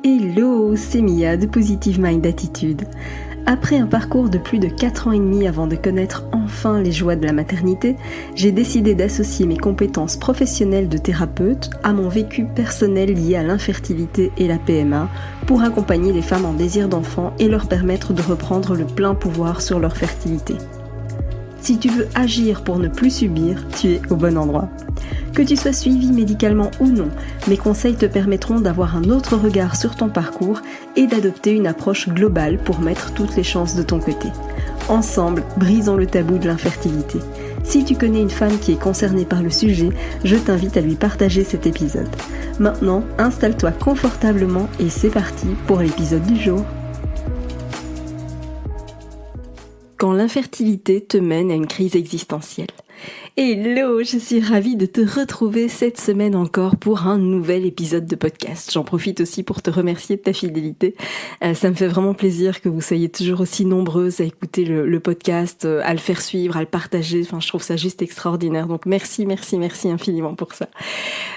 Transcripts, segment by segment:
Hello, c'est Mia de Positive Mind Attitude. Après un parcours de plus de 4 ans et demi avant de connaître enfin les joies de la maternité, j'ai décidé d'associer mes compétences professionnelles de thérapeute à mon vécu personnel lié à l'infertilité et la PMA pour accompagner les femmes en désir d'enfant et leur permettre de reprendre le plein pouvoir sur leur fertilité. Si tu veux agir pour ne plus subir, tu es au bon endroit. Que tu sois suivi médicalement ou non, mes conseils te permettront d'avoir un autre regard sur ton parcours et d'adopter une approche globale pour mettre toutes les chances de ton côté. Ensemble, brisons le tabou de l'infertilité. Si tu connais une femme qui est concernée par le sujet, je t'invite à lui partager cet épisode. Maintenant, installe-toi confortablement et c'est parti pour l'épisode du jour. Quand l'infertilité te mène à une crise existentielle. Hello, je suis ravie de te retrouver cette semaine encore pour un nouvel épisode de podcast. J'en profite aussi pour te remercier de ta fidélité. Ça me fait vraiment plaisir que vous soyez toujours aussi nombreuses à écouter le podcast, à le faire suivre, à le partager. Enfin, je trouve ça juste extraordinaire. Donc merci infiniment pour ça.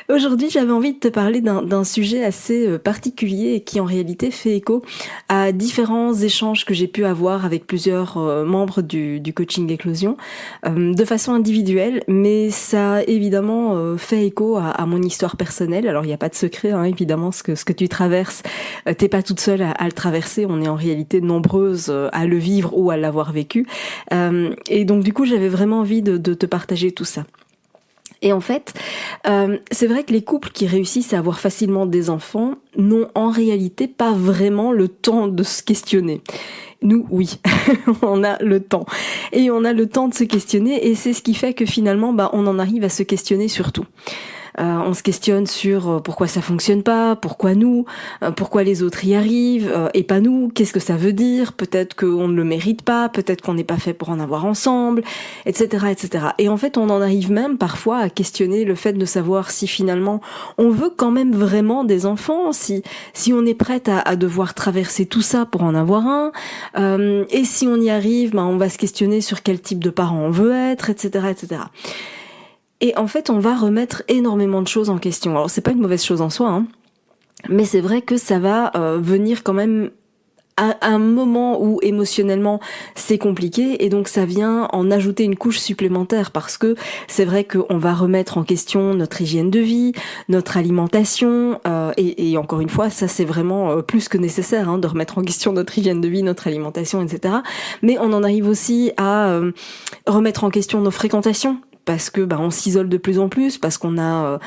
Aujourd'hui, j'avais envie de te parler d'un sujet assez particulier et qui en réalité fait écho à différents échanges que j'ai pu avoir avec plusieurs membres du coaching éclosion de façon individuelle, mais ça a évidemment fait écho à mon histoire personnelle. Alors il n'y a pas de secret, évidemment, ce que tu traverses, t'es pas toute seule à le traverser, on est en réalité nombreuses à le vivre ou à l'avoir vécu. Et donc du coup, j'avais vraiment envie de te partager tout ça. Et en fait, c'est vrai que les couples qui réussissent à avoir facilement des enfants n'ont en réalité pas vraiment le temps de se questionner. Nous, oui, on a le temps. Et on a le temps de se questionner et c'est ce qui fait que finalement, on en arrive à se questionner sur tout. On se questionne sur pourquoi ça fonctionne pas, pourquoi nous, pourquoi les autres y arrivent et pas nous, qu'est-ce que ça veut dire, peut-être qu'on ne le mérite pas, peut-être qu'on n'est pas fait pour en avoir ensemble, etc., etc. Et en fait, on en arrive même parfois à questionner le fait de savoir si finalement on veut quand même vraiment des enfants, si on est prête à devoir traverser tout ça pour en avoir un, et si on y arrive, on va se questionner sur quel type de parent on veut être, etc., etc. Et en fait, on va remettre énormément de choses en question. Alors, c'est pas une mauvaise chose en soi, mais c'est vrai que ça va venir quand même à un moment où émotionnellement c'est compliqué et donc ça vient en ajouter une couche supplémentaire parce que c'est vrai qu'on va remettre en question notre hygiène de vie, notre alimentation et encore une fois ça c'est vraiment plus que nécessaire de remettre en question notre hygiène de vie, notre alimentation, etc. Mais on en arrive aussi à remettre en question nos fréquentations. Parce que on s'isole de plus en plus, parce qu'on a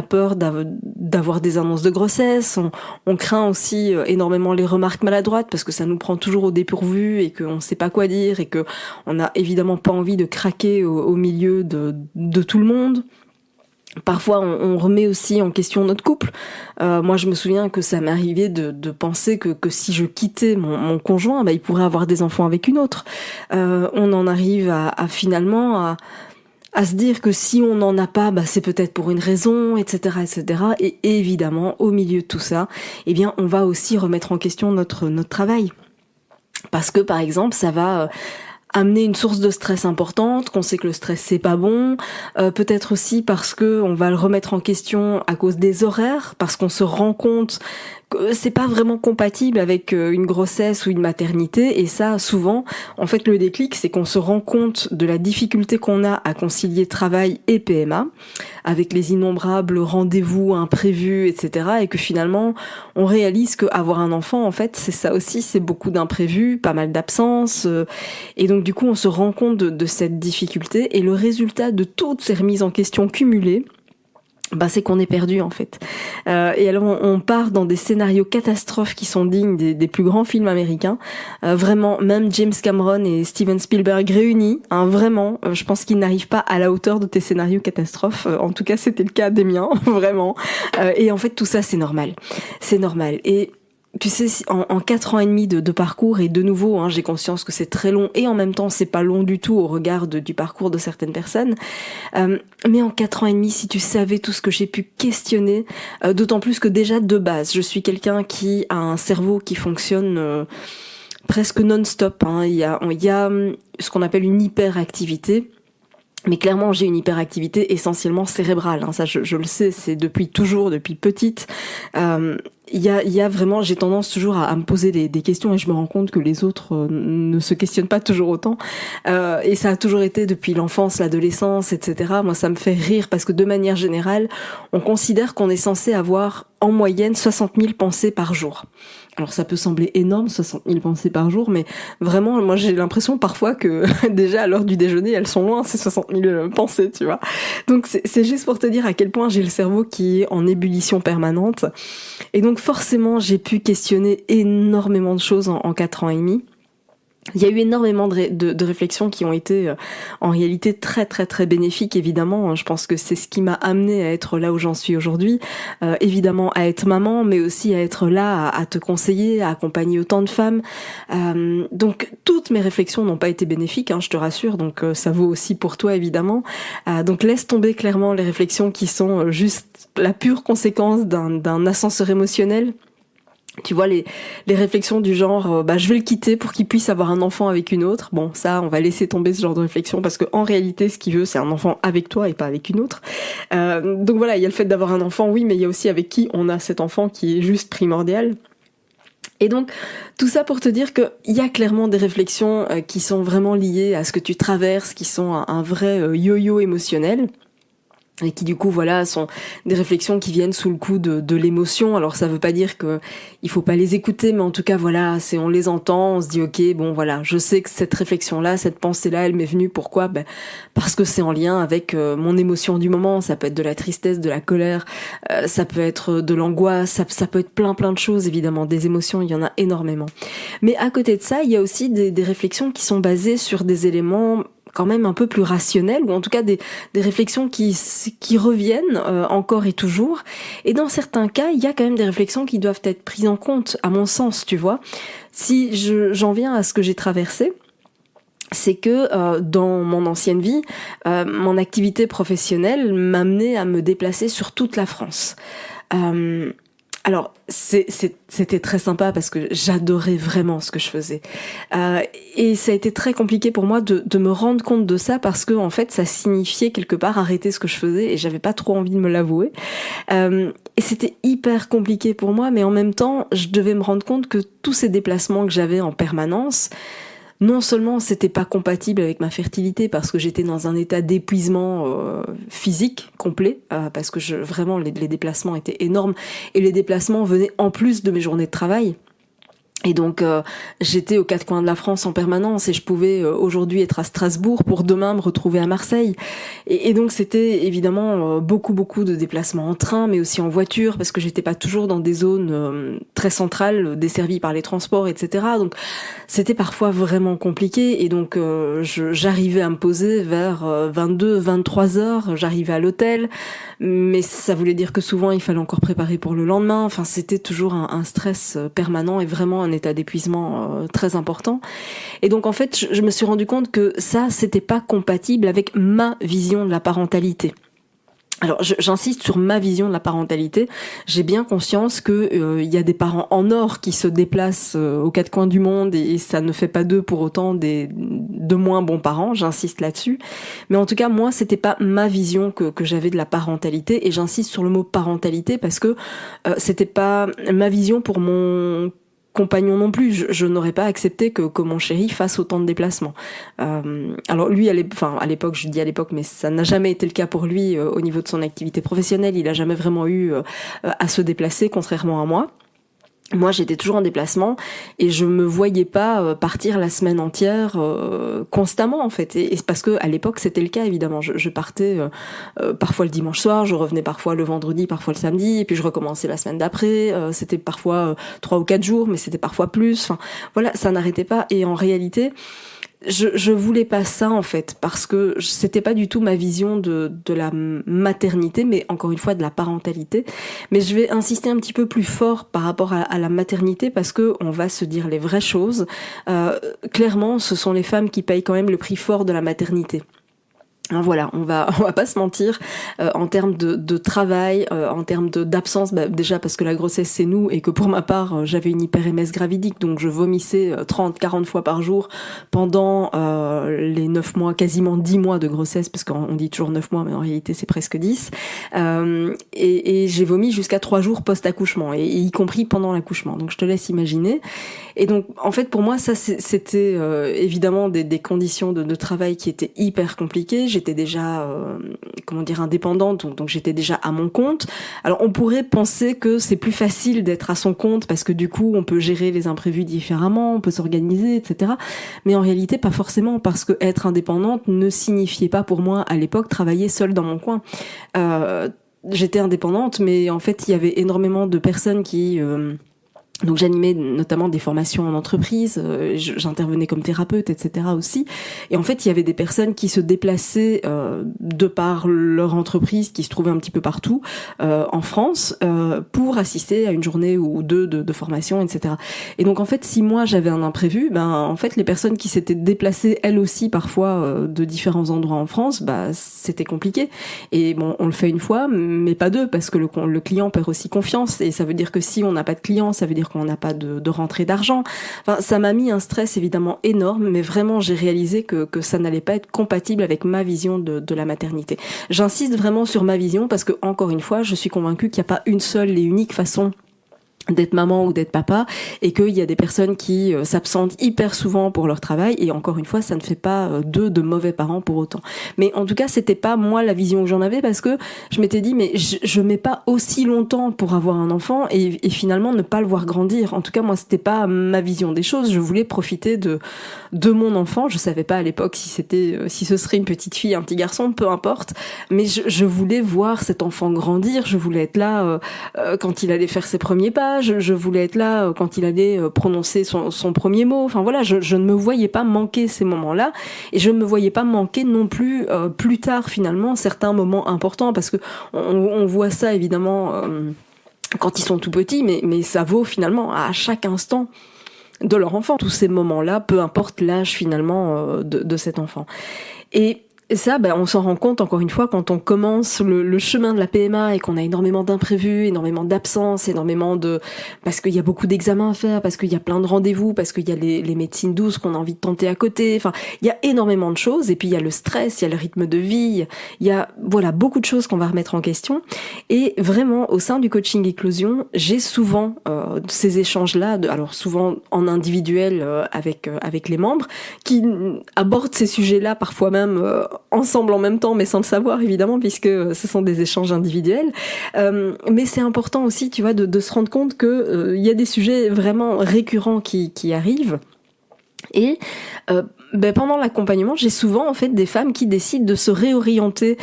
peur d'avoir des annonces de grossesse, on craint aussi énormément les remarques maladroites parce que ça nous prend toujours au dépourvu et qu'on sait pas quoi dire et que on n'a évidemment pas envie de craquer au milieu de tout le monde. Parfois, on remet aussi en question notre couple. Moi, je me souviens que ça m'est arrivé de penser que si je quittais mon conjoint, il pourrait avoir des enfants avec une autre. On en arrive à finalement à se dire que si on n'en a pas, c'est peut-être pour une raison, etc., etc. Et évidemment, au milieu de tout ça, on va aussi remettre en question notre travail. Parce que, par exemple, ça va amener une source de stress importante, qu'on sait que le stress c'est pas bon, peut-être aussi parce que on va le remettre en question à cause des horaires, parce qu'on se rend compte que c'est pas vraiment compatible avec une grossesse ou une maternité et ça souvent en fait le déclic c'est qu'on se rend compte de la difficulté qu'on a à concilier travail et PMA avec les innombrables rendez-vous imprévus etc. et que finalement on réalise qu'avoir un enfant en fait c'est ça aussi, c'est beaucoup d'imprévus, pas mal d'absences et donc du coup on se rend compte de cette difficulté et le résultat de toutes ces remises en question cumulées c'est qu'on est perdu en fait. Et alors on part dans des scénarios catastrophes qui sont dignes des plus grands films américains. Vraiment, même James Cameron et Steven Spielberg réunis, vraiment, je pense qu'ils n'arrivent pas à la hauteur de tes scénarios catastrophes. En tout cas, c'était le cas des miens, vraiment. Et en fait, tout ça, c'est normal. C'est normal. Et tu sais, en 4 ans et demi de parcours, et de nouveau, j'ai conscience que c'est très long, et en même temps, c'est pas long du tout au regard du parcours de certaines personnes. Mais en 4 ans et demi, si tu savais tout ce que j'ai pu questionner, d'autant plus que déjà, de base, je suis quelqu'un qui a un cerveau qui fonctionne presque non-stop. Il y a ce qu'on appelle une hyperactivité. Mais clairement, j'ai une hyperactivité essentiellement cérébrale. Ça, je le sais, c'est depuis toujours, depuis petite. il y a vraiment, j'ai tendance toujours à me poser des questions et je me rends compte que les autres ne se questionnent pas toujours autant. Et ça a toujours été depuis l'enfance, l'adolescence, etc. Moi, ça me fait rire parce que de manière générale, on considère qu'on est censé avoir en moyenne 60 000 pensées par jour. Alors ça peut sembler énorme, 60 000 pensées par jour, mais vraiment, moi j'ai l'impression parfois que déjà à l'heure du déjeuner, elles sont loin, ces 60 000 pensées, tu vois. Donc c'est juste pour te dire à quel point j'ai le cerveau qui est en ébullition permanente. Et donc forcément, j'ai pu questionner énormément de choses en 4 ans et demi. Il y a eu énormément de réflexions qui ont été en réalité très très très bénéfiques, évidemment. Je pense que c'est ce qui m'a amené à être là où j'en suis aujourd'hui. Évidemment à être maman, mais aussi à être là, à te conseiller, à accompagner autant de femmes. Donc toutes mes réflexions n'ont pas été bénéfiques, je te rassure, donc ça vaut aussi pour toi évidemment. Donc laisse tomber clairement les réflexions qui sont juste la pure conséquence d'un ascenseur émotionnel. Tu vois, les réflexions du genre je vais le quitter pour qu'il puisse avoir un enfant avec une autre. Bon, ça, on va laisser tomber ce genre de réflexion parce que en réalité, ce qu'il veut, c'est un enfant avec toi et pas avec une autre. Donc voilà, il y a le fait d'avoir un enfant, oui, mais il y a aussi avec qui on a cet enfant qui est juste primordial. Et donc, tout ça pour te dire qu'il y a clairement des réflexions qui sont vraiment liées à ce que tu traverses, qui sont un vrai yo-yo émotionnel. Et qui du coup voilà sont des réflexions qui viennent sous le coup de l'émotion. Alors ça veut pas dire que il faut pas les écouter, mais en tout cas voilà, on les entend, on se dit ok, bon voilà, je sais que cette réflexion là, cette pensée là, elle m'est venue. Pourquoi ? Parce que c'est en lien avec mon émotion du moment. Ça peut être de la tristesse, de la colère, ça peut être de l'angoisse, ça peut être plein de choses évidemment. Des émotions, il y en a énormément. Mais à côté de ça, il y a aussi des réflexions qui sont basées sur des éléments quand même un peu plus rationnel, ou en tout cas des réflexions qui reviennent encore et toujours. Et dans certains cas, il y a quand même des réflexions qui doivent être prises en compte, à mon sens, tu vois. Si j'en viens à ce que j'ai traversé, c'est que dans mon ancienne vie, mon activité professionnelle m'amenait à me déplacer sur toute la France. Alors, c'était très sympa parce que j'adorais vraiment ce que je faisais. Et ça a été très compliqué pour moi de me rendre compte de ça parce que, en fait, ça signifiait quelque part arrêter ce que je faisais et j'avais pas trop envie de me l'avouer. Et c'était hyper compliqué pour moi, mais en même temps, je devais me rendre compte que tous ces déplacements que j'avais en permanence, non seulement c'était pas compatible avec ma fertilité parce que j'étais dans un état d'épuisement physique complet, parce que vraiment les déplacements étaient énormes et les déplacements venaient en plus de mes journées de travail. Et donc j'étais aux quatre coins de la France en permanence et je pouvais aujourd'hui être à Strasbourg pour demain me retrouver à Marseille. Et donc c'était évidemment beaucoup de déplacements en train mais aussi en voiture parce que j'étais pas toujours dans des zones très centrales desservies par les transports, etc. Donc c'était parfois vraiment compliqué et donc j'arrivais à me poser vers 22-23 heures, j'arrivais à l'hôtel, mais ça voulait dire que souvent il fallait encore préparer pour le lendemain. Enfin c'était toujours un stress permanent et vraiment un état d'épuisement très important. Et donc en fait, je me suis rendu compte que ça, c'était pas compatible avec ma vision de la parentalité. Alors j'insiste sur ma vision de la parentalité. J'ai bien conscience que y a des parents en or qui se déplacent aux quatre coins du monde et ça ne fait pas d'eux pour autant de moins bons parents. J'insiste là-dessus. Mais en tout cas, moi, c'était pas ma vision que j'avais de la parentalité et j'insiste sur le mot parentalité parce que c'était pas ma vision pour mon compagnon non plus, je n'aurais pas accepté que mon chéri fasse autant de déplacements. Alors lui, à l'époque, je dis à l'époque, mais ça n'a jamais été le cas pour lui au niveau de son activité professionnelle. Il a jamais vraiment eu à se déplacer, contrairement à moi. Moi, j'étais toujours en déplacement et je me voyais pas partir la semaine entière constamment en fait. Et c'est parce que à l'époque, c'était le cas évidemment. Je partais parfois le dimanche soir, je revenais parfois le vendredi, parfois le samedi, et puis je recommençais la semaine d'après. C'était parfois 3 ou 4 jours, mais c'était parfois plus. Enfin, voilà, ça n'arrêtait pas. Et en réalité, je voulais pas ça en fait parce que c'était pas du tout ma vision de la maternité, mais encore une fois de la parentalité. Mais je vais insister un petit peu plus fort par rapport à la maternité parce que on va se dire les vraies choses. Clairement, ce sont les femmes qui payent quand même le prix fort de la maternité. Voilà, on va pas se mentir, en termes de travail, en termes d'absence, déjà parce que la grossesse c'est nous et que pour ma part j'avais une hyper-MS gravidique, donc je vomissais 30-40 fois par jour pendant les 9 mois, quasiment 10 mois de grossesse, parce qu'on dit toujours 9 mois mais en réalité c'est presque 10, et j'ai vomi jusqu'à 3 jours post-accouchement, et y compris pendant l'accouchement, donc je te laisse imaginer. Et donc en fait pour moi ça c'était évidemment des conditions de travail qui étaient hyper compliquées. J'étais déjà indépendante, donc j'étais déjà à mon compte. Alors on pourrait penser que c'est plus facile d'être à son compte parce que du coup on peut gérer les imprévus différemment, on peut s'organiser, etc. Mais en réalité pas forcément, parce que être indépendante ne signifiait pas pour moi à l'époque travailler seule dans mon coin. J'étais indépendante, mais en fait il y avait énormément de personnes qui donc j'animais notamment des formations en entreprise, j'intervenais comme thérapeute, etc. aussi. Et en fait, il y avait des personnes qui se déplaçaient de par leur entreprise, qui se trouvaient un petit peu partout en France, pour assister à une journée ou deux de formation, etc. Et donc en fait, si moi j'avais un imprévu, en fait les personnes qui s'étaient déplacées elles aussi parfois de différents endroits en France, c'était compliqué. Et bon, on le fait une fois, mais pas deux, parce que le client perd aussi confiance. Et ça veut dire que si on n'a pas de client, ça veut dire qu'on n'a pas de rentrée d'argent. Enfin, ça m'a mis un stress évidemment énorme, mais vraiment j'ai réalisé que ça n'allait pas être compatible avec ma vision de la maternité. J'insiste vraiment sur ma vision parce que, encore une fois, je suis convaincue qu'il n'y a pas une seule et unique façon d'être maman ou d'être papa, et qu'il y a des personnes qui s'absentent hyper souvent pour leur travail, et encore une fois ça ne fait pas d'eux de mauvais parents pour autant. Mais en tout cas c'était pas moi la vision que j'en avais, parce que je m'étais dit mais je mets pas aussi longtemps pour avoir un enfant et finalement ne pas le voir grandir. En tout cas moi c'était pas ma vision des choses. Je voulais profiter de mon enfant. Je savais pas à l'époque si ce serait une petite fille, un petit garçon, peu importe, mais je voulais voir cet enfant grandir. Je voulais être là quand il allait faire ses premiers pas. Je voulais être là quand il allait prononcer son premier mot. Enfin voilà, je ne me voyais pas manquer ces moments-là, et je ne me voyais pas manquer non plus plus tard finalement certains moments importants, parce que on voit ça évidemment quand ils sont tout petits, mais ça vaut finalement à chaque instant de leur enfant. Tous ces moments-là, peu importe l'âge finalement de cet enfant. Et ça, on s'en rend compte encore une fois quand on commence le chemin de la PMA et qu'on a énormément d'imprévus, énormément d'absences, parce qu'il y a beaucoup d'examens à faire, parce qu'il y a plein de rendez-vous, parce qu'il y a les médecines douces qu'on a envie de tenter à côté. Enfin, il y a énormément de choses, et puis il y a le stress, il y a le rythme de vie, il y a beaucoup de choses qu'on va remettre en question. Et vraiment, au sein du coaching éclosion, j'ai souvent ces échanges-là, alors souvent en individuel avec les membres, qui abordent ces sujets-là parfois même ensemble en même temps, mais sans le savoir évidemment, puisque ce sont des échanges individuels. Mais c'est important aussi, tu vois, de se rendre compte que il y a des sujets vraiment récurrents qui arrivent. Et pendant l'accompagnement, j'ai souvent en fait des femmes qui décident de se réorienter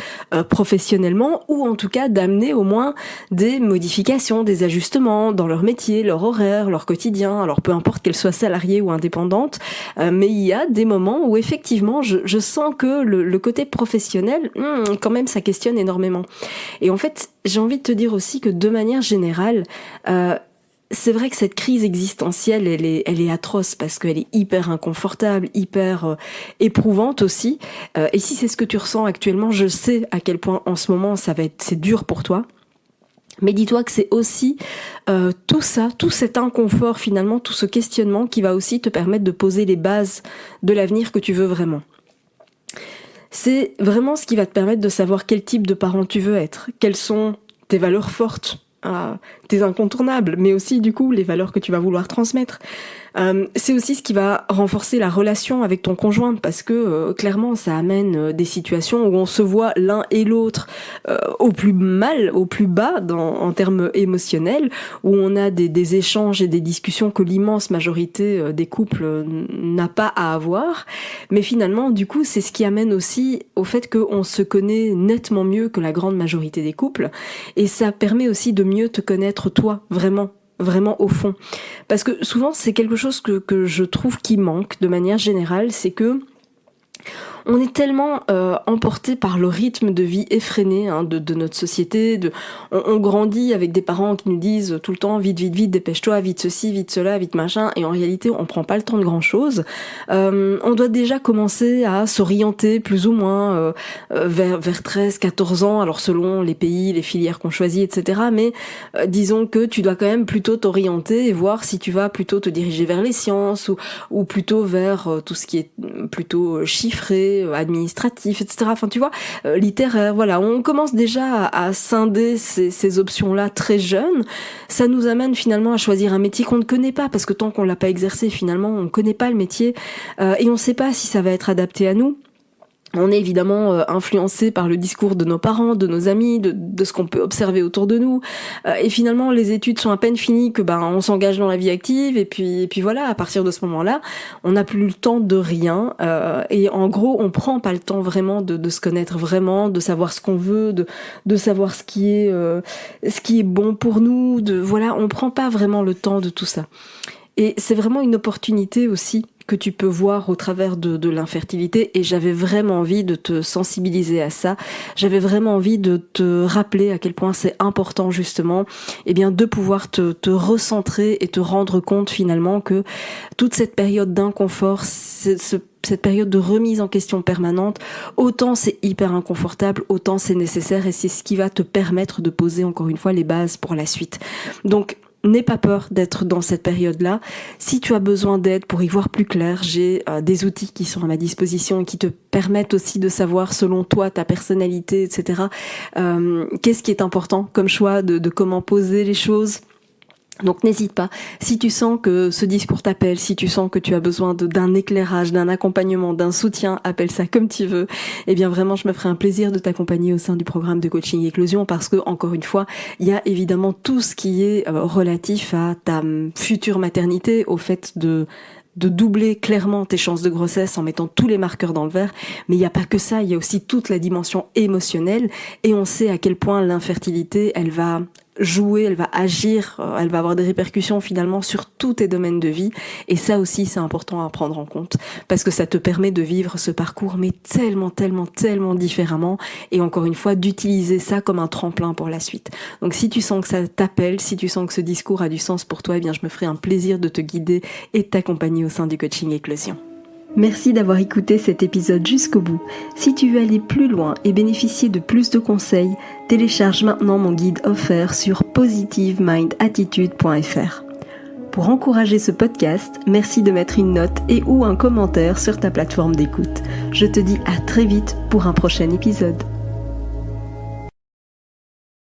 professionnellement, ou en tout cas d'amener au moins des modifications, des ajustements dans leur métier, leur horaire, leur quotidien. Alors peu importe qu'elles soient salariées ou indépendantes, mais il y a des moments où effectivement je sens que le côté professionnel, quand même ça questionne énormément. Et en fait, j'ai envie de te dire aussi que de manière générale, c'est vrai que cette crise existentielle, elle est atroce, parce qu'elle est hyper inconfortable, hyper éprouvante aussi. Et si c'est ce que tu ressens actuellement, je sais à quel point en ce moment c'est dur pour toi. Mais dis-toi que c'est aussi tout ça, tout cet inconfort finalement, tout ce questionnement qui va aussi te permettre de poser les bases de l'avenir que tu veux vraiment. C'est vraiment ce qui va te permettre de savoir quel type de parent tu veux être, quelles sont tes valeurs fortes, tes incontournables, mais aussi du coup les valeurs que tu vas vouloir transmettre. C'est aussi ce qui va renforcer la relation avec ton conjoint, parce que clairement ça amène des situations où on se voit l'un et l'autre au plus mal, au plus bas en termes émotionnels, où on a des échanges et des discussions que l'immense majorité des couples n'a pas à avoir. Mais finalement, du coup, c'est ce qui amène aussi au fait qu'on se connaît nettement mieux que la grande majorité des couples, et ça permet aussi de mieux te connaître toi, vraiment au fond. Parce que souvent c'est quelque chose que je trouve qui manque de manière générale, c'est que On est tellement emporté par le rythme de vie effréné de notre société. On grandit avec des parents qui nous disent tout le temps vite, dépêche-toi, vite ceci, vite cela, vite machin. Et en réalité, on prend pas le temps de grand-chose. On doit déjà commencer à s'orienter plus ou moins vers 13, 14 ans, alors selon les pays, les filières qu'on choisit, etc. Mais disons que tu dois quand même plutôt t'orienter et voir si tu vas plutôt te diriger vers les sciences ou plutôt vers tout ce qui est plutôt chiffré, administratif, etc. Enfin, tu vois, littéraire, voilà. On commence déjà à scinder ces options-là très jeunes. Ça nous amène finalement à choisir un métier qu'on ne connaît pas, parce que tant qu'on l'a pas exercé, finalement, on connaît pas le métier et on sait pas si ça va être adapté à nous. On est évidemment influencé par le discours de nos parents, de nos amis, de ce qu'on peut observer autour de nous. Et finalement, les études sont à peine finies que on s'engage dans la vie active. Et puis voilà, à partir de ce moment-là, on n'a plus le temps de rien. Et en gros, on prend pas le temps vraiment de se connaître vraiment, de savoir ce qu'on veut, de savoir ce qui est bon pour nous. On prend pas vraiment le temps de tout ça. Et c'est vraiment une opportunité aussi que tu peux voir au travers de l'infertilité, et j'avais vraiment envie de te sensibiliser à ça. J'avais vraiment envie de te rappeler à quel point c'est important justement, de pouvoir te recentrer et te rendre compte finalement que toute cette période d'inconfort, cette période de remise en question permanente, autant c'est hyper inconfortable, autant c'est nécessaire, et c'est ce qui va te permettre de poser encore une fois les bases pour la suite. Donc n'aie pas peur d'être dans cette période-là. Si tu as besoin d'aide pour y voir plus clair, j'ai des outils qui sont à ma disposition et qui te permettent aussi de savoir selon toi, ta personnalité, etc. Qu'est-ce qui est important comme choix de comment poser les choses. Donc n'hésite pas, si tu sens que ce discours t'appelle, si tu sens que tu as besoin d'un éclairage, d'un accompagnement, d'un soutien, appelle ça comme tu veux, vraiment je me ferai un plaisir de t'accompagner au sein du programme de coaching éclosion, parce que encore une fois, il y a évidemment tout ce qui est relatif à ta future maternité, au fait de doubler clairement tes chances de grossesse en mettant tous les marqueurs dans le vert, mais il n'y a pas que ça, il y a aussi toute la dimension émotionnelle, et on sait à quel point l'infertilité, elle va jouer, elle va agir, elle va avoir des répercussions finalement sur tous tes domaines de vie, et ça aussi c'est important à prendre en compte, parce que ça te permet de vivre ce parcours mais tellement différemment, et encore une fois d'utiliser ça comme un tremplin pour la suite. Donc si tu sens que ça t'appelle, si tu sens que ce discours a du sens pour toi, je me ferai un plaisir de te guider et de t'accompagner au sein du coaching éclosion. Merci d'avoir écouté cet épisode jusqu'au bout. Si tu veux aller plus loin et bénéficier de plus de conseils, télécharge maintenant mon guide offert sur positivemindattitude.fr. Pour encourager ce podcast, merci de mettre une note et ou un commentaire sur ta plateforme d'écoute. Je te dis à très vite pour un prochain épisode.